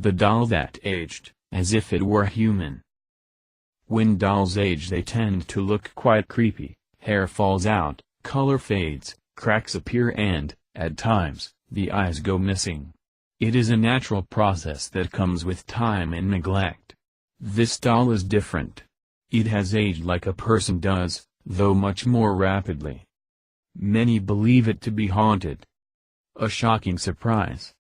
The doll that aged, as if it were human. When dolls age they tend to look quite creepy, hair falls out, color fades, cracks appear and, at times, the eyes go missing. It is a natural process that comes with time and neglect. This doll is different. It has aged like a person does, though much more rapidly. Many believe it to be haunted. A shocking surprise.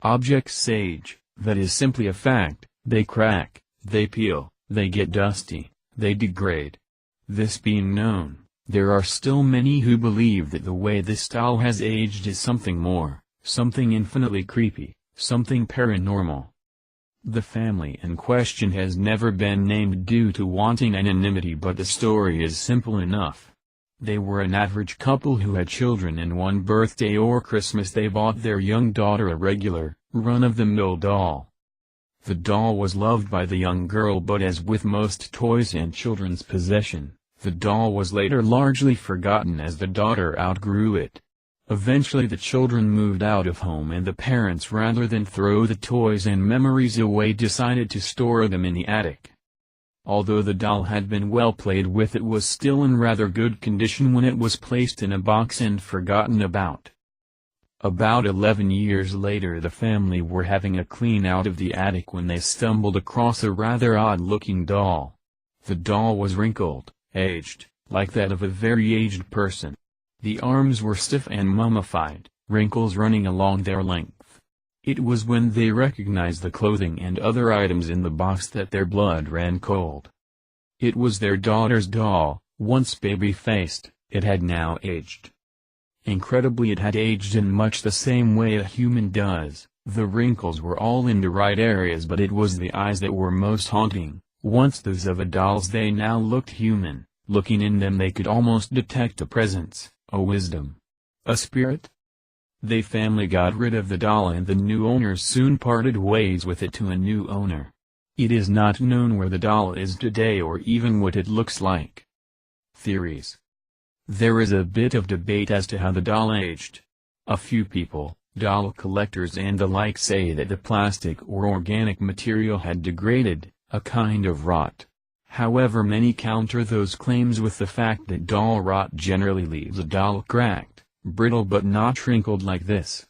Objects age, that is simply a fact. They crack, they peel, they get dusty, they degrade. This being known, there are still many who believe that the way this doll has aged is something more, something infinitely creepy, something paranormal. The family in question has never been named due to wanting anonymity, but the story is simple enough. They were an average couple who had children, and one birthday or Christmas they bought their young daughter a regular, run-of-the-mill doll. The doll was loved by the young girl, but as with most toys in children's possession, the doll was later largely forgotten as the daughter outgrew it. Eventually the children moved out of home, and the parents, rather than throw the toys and memories away, decided to store them in the attic. Although the doll had been well played with, it was still in rather good condition when it was placed in a box and forgotten about. About 11 years later the family were having a clean out of the attic when they stumbled across a rather odd-looking doll. The doll was wrinkled, aged, like that of a very aged person. The arms were stiff and mummified, wrinkles running along their length. It was when they recognized the clothing and other items in the box that their blood ran cold. It was their daughter's doll. Once baby-faced, it had now aged. Incredibly, it had aged in much the same way a human does. The wrinkles were all in the right areas, but it was the eyes that were most haunting. Once those of a doll's, they now looked human. Looking in them they could almost detect a presence, a wisdom, a spirit. The family got rid of the doll, and the new owners soon parted ways with it to a new owner. It is not known where the doll is today or even what it looks like. Theories. There is a bit of debate as to how the doll aged. A few people, doll collectors and the like, say that the plastic or organic material had degraded, a kind of rot. However, many counter those claims with the fact that doll rot generally leaves a doll cracked, brittle but not wrinkled like this.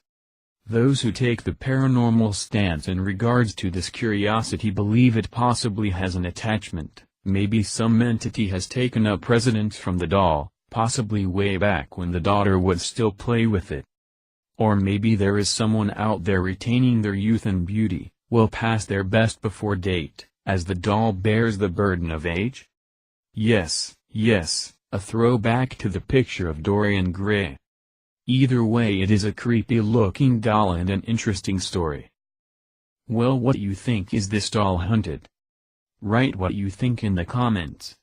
Those who take the paranormal stance in regards to this curiosity believe it possibly has an attachment. Maybe some entity has taken up residence from the doll, possibly way back when the daughter would still play with it. Or maybe there is someone out there retaining their youth and beauty, well past their best before date, as the doll bears the burden of age? Yes, a throwback to the picture of Dorian Gray. Either way, it is a creepy-looking doll and an interesting story. Well, what do you think? Is this doll haunted? Write what you think in the comments.